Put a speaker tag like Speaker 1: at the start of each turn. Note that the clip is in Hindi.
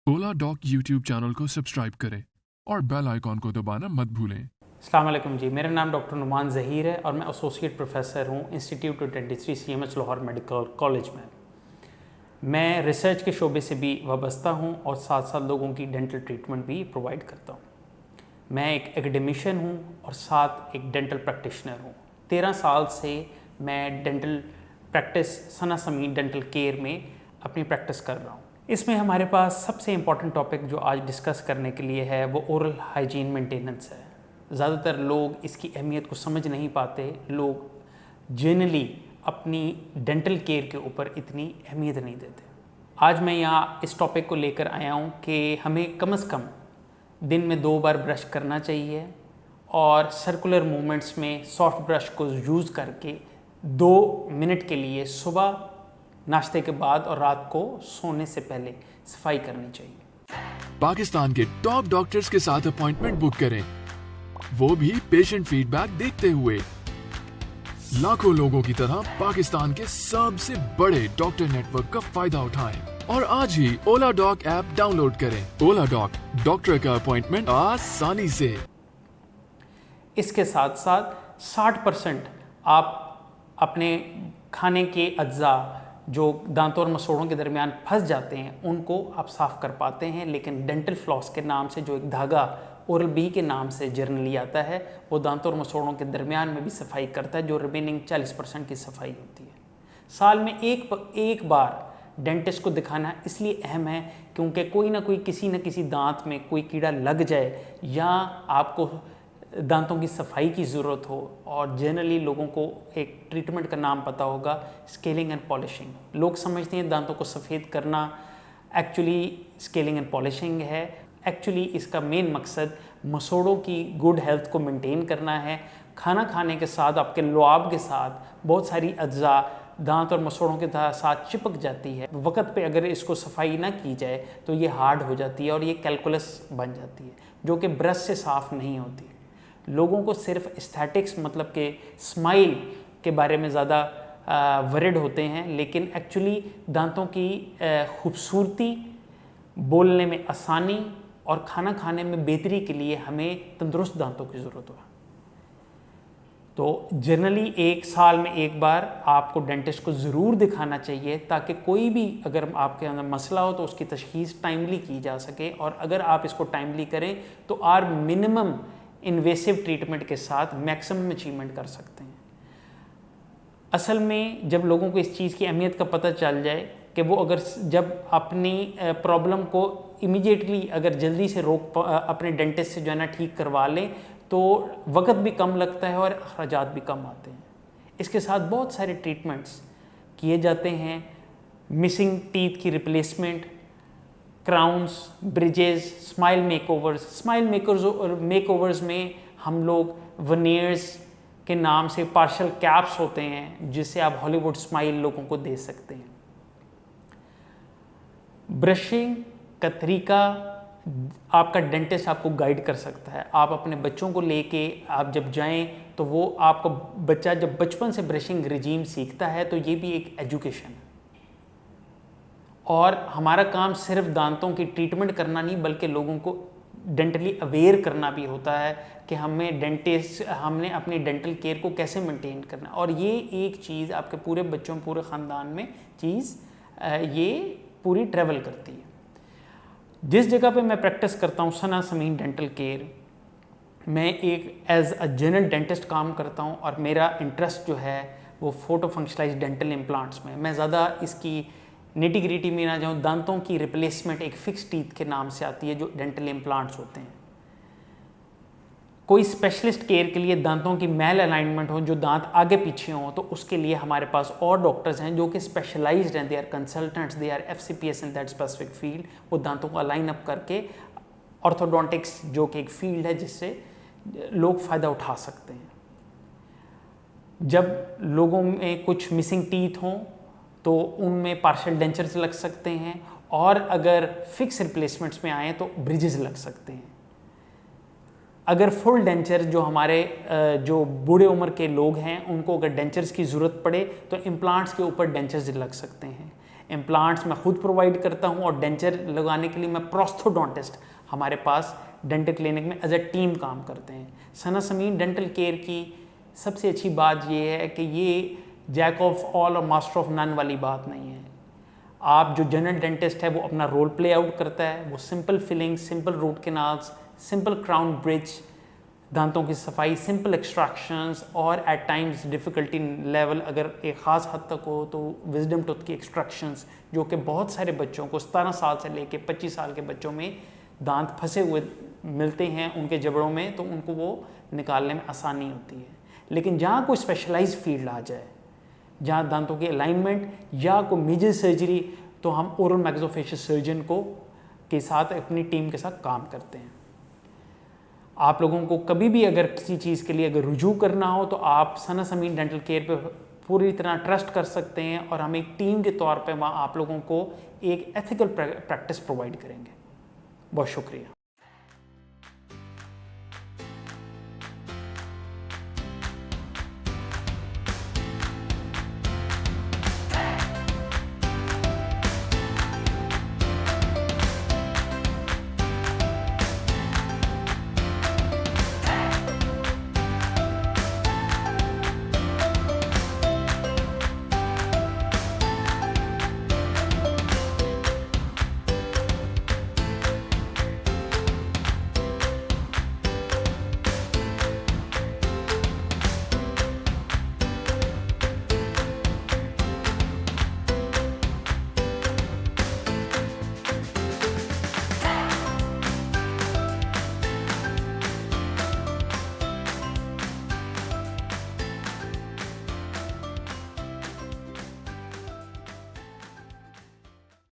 Speaker 1: oladoc यूट्यूब चैनल को सब्सक्राइब करें और बेल आइकॉन को दबाना मत भूलें।
Speaker 2: अस्सलाम वालेकुम जी, मेरा नाम डॉक्टर नौमान ज़हीर है और मैं एसोसिएट प्रोफेसर हूँ institute of dentistry CMH Lahore medical college में। मैं रिसर्च के शोबे से भी वाबस्ता हूँ और साथ साथ लोगों की डेंटल ट्रीटमेंट भी प्रोवाइड करता हूँ। मैं एक एकेडमिशियन हूँ और साथ एक डेंटल प्रैक्टिशनर हूँ। 13 साल से मैं डेंटल प्रैक्टिस सना समीन डेंटल केयर में अपनी प्रैक्टिस कर रहा हूँ। इसमें हमारे पास सबसे इम्पॉर्टेंट टॉपिक जो आज डिस्कस करने के लिए है वो ओरल हाइजीन मेंटेनेंस है। ज़्यादातर लोग इसकी अहमियत को समझ नहीं पाते। लोग जनरली अपनी डेंटल केयर के ऊपर इतनी अहमियत नहीं देते। आज मैं यहाँ इस टॉपिक को लेकर आया हूँ कि हमें कम से कम दिन में 2 बार ब्रश करना चाहिए और सर्कुलर मूवमेंट्स में सॉफ्ट ब्रश को यूज़ करके 2 मिनट के लिए सुबह नाश्ते के बाद और रात को सोने से पहले सफाई करनी चाहिए।
Speaker 1: पाकिस्तान के टॉप डॉक्टर्स के साथ अपॉइंटमेंट बुक करें, वो भी पेशेंट फीडबैक देखते हुए। लाखों लोगों की तरह पाकिस्तान के सबसे बड़े डॉक्टर नेटवर्क का फायदा उठाएं और आज ही oladoc ऐप डाउनलोड करें। oladoc, डॉक्टर का अपॉइंटमेंट आसानी से।
Speaker 2: इसके साथ साथ 60% आप अपने खाने के अज्जा जो दांतों और मसोड़ों के दरमियान फंस जाते हैं उनको आप साफ़ कर पाते हैं, लेकिन डेंटल फ्लॉस के नाम से जो एक धागा ओरल बी के नाम से जर्नली आता है वो दांतों और मसोड़ों के दरमियान में भी सफाई करता है, जो रिमेनिंग 40% की सफाई होती है। साल में एक बार डेंटिस्ट को दिखाना इसलिए अहम है क्योंकि कोई ना कोई किसी न किसी दांत में कोई कीड़ा लग जाए या आपको दांतों की सफाई की ज़रूरत हो। और जनरली लोगों को एक ट्रीटमेंट का नाम पता होगा, स्केलिंग एंड पॉलिशिंग। लोग समझते हैं दांतों को सफ़ेद करना, एक्चुअली स्केलिंग एंड पॉलिशिंग है। एक्चुअली इसका मेन मकसद मसोड़ों की गुड हेल्थ को मेंटेन करना है। खाना खाने के साथ आपके लुआब के साथ बहुत सारी अज्जा दांत और मसोड़ों के साथ चिपक जाती है। वक्त पे अगर इसको सफाई ना की जाए तो ये हार्ड हो जाती है और ये कैलकुलस बन जाती है, जो कि ब्रश से साफ़ नहीं होती। लोगों को सिर्फ एस्थेटिक्स मतलब के स्माइल के बारे में ज़्यादा वरिड होते हैं, लेकिन एक्चुअली दांतों की खूबसूरती, बोलने में आसानी और खाना खाने में बेहतरी के लिए हमें तंदुरुस्त दांतों की ज़रूरत है। तो जनरली 1 साल में एक बार आपको डेंटिस्ट को ज़रूर दिखाना चाहिए ताकि कोई भी अगर आपके अंदर मसला हो तो उसकी तशख़ीस टाइमली की जा सके। और अगर आप इसको टाइमली करें तो आप मिनिमम इन्वेसिव ट्रीटमेंट के साथ मैक्सिमम अचीवमेंट कर सकते हैं। असल में जब लोगों को इस चीज़ की अहमियत का पता चल जाए कि वो अगर जब अपनी प्रॉब्लम को इमीडिएटली अगर जल्दी से अपने डेंटिस्ट से जो है ना ठीक करवा लें तो वक्त भी कम लगता है और अखराजात भी कम आते हैं। इसके साथ बहुत सारे ट्रीटमेंट्स किए जाते हैं, मिसिंग टीथ की replacement, crowns, bridges, smile makeovers. Smile makeovers में हम लोग वनियर्स के नाम से पार्शल कैप्स होते हैं जिससे आप हॉलीवुड स्माइल लोगों को दे सकते हैं। ब्रशिंग का तरीका आपका डेंटिस्ट आपको गाइड कर सकता है। आप अपने बच्चों को लेके आप जब जाएं तो वो आपका बच्चा जब बचपन से ब्रशिंग रिजीम सीखता है तो ये भी एक एजुकेशन है। और हमारा काम सिर्फ दांतों की ट्रीटमेंट करना नहीं बल्कि लोगों को डेंटली अवेयर करना भी होता है कि हमने अपनी डेंटल केयर को कैसे मेंटेन करना। और ये एक चीज़ आपके पूरे बच्चों पूरे ख़ानदान में ये पूरी ट्रैवल करती है। जिस जगह पे मैं प्रैक्टिस करता हूँ सना समीन डेंटल केयर, मैं एक एज अ जनरल डेंटिस्ट काम करता हूँ और मेरा इंटरेस्ट जो है वो फोटो फंक्शनलाइज्ड डेंटल इम्प्लांट्स में। मैं ज़्यादा इसकी निटी ग्रिटी में ना जाऊँ। दांतों की रिप्लेसमेंट एक फिक्स टीथ के नाम से आती है जो डेंटल इम्प्लांट्स होते हैं। कोई स्पेशलिस्ट केयर के लिए दांतों की मेल अलाइनमेंट हो, जो दांत आगे पीछे हों, तो उसके लिए हमारे पास और डॉक्टर्स हैं जो कि स्पेशलाइज्ड हैं। They are consultants, they are FCPS in that specific field. वो दांतों को अलाइन अप करके ऑर्थोडोंटिक्स जो कि एक फील्ड है जिससे लोग फ़ायदा उठा सकते हैं। जब लोगों में कुछ मिसिंग टीथ हों तो उनमें पार्शियल डेंचर्स लग सकते हैं और अगर फिक्स रिप्लेसमेंट्स में आए तो ब्रिजेस लग सकते हैं। अगर फुल डेंचर जो हमारे जो बूढ़े उम्र के लोग हैं उनको अगर डेंचर्स की ज़रूरत पड़े तो इम्प्लांट्स के ऊपर डेंचर्स लग सकते हैं। इम्प्लांट्स मैं खुद प्रोवाइड करता हूँ और डेंचर लगाने के लिए मैं प्रोस्थोडोंटिस्ट हमारे पास डेंटल क्लिनिक में एज ए टीम काम करते हैं। सना समीन डेंटल केयर की सबसे अच्छी बात ये है कि ये जैक ऑफ ऑल और मास्टर ऑफ नन वाली बात नहीं है। आप जो जनरल डेंटिस्ट है वो अपना रोल प्ले आउट करता है, वो simple filling, simple root canals, simple crown bridge, दांतों की सफाई, सिंपल एक्सट्रैक्शंस और एट टाइम्स डिफ़िकल्टी लेवल अगर एक ख़ास हद तक हो तो विजडम टूथ की एक्सट्रैक्शंस, जो कि बहुत सारे बच्चों को 17 साल से लेके 25 साल के बच्चों में दांत फंसे हुए मिलते हैं उनके जबड़ों में, तो उनको वो निकालने में आसानी होती है। लेकिन जहाँ कोई स्पेशलाइज्ड फील्ड आ जाए, जहाँ दांतों की अलाइनमेंट या कोई मेजर सर्जरी, तो हम ओरल मैक्सिलोफेशियल सर्जन को के साथ अपनी टीम के साथ काम करते हैं। आप लोगों को कभी भी अगर किसी चीज़ के लिए अगर रुजू करना हो तो आप सना समीन डेंटल केयर पे पूरी तरह ट्रस्ट कर सकते हैं और हम एक टीम के तौर पे वहाँ आप लोगों को एक एथिकल प्रैक्टिस प्रोवाइड करेंगे। बहुत शुक्रिया।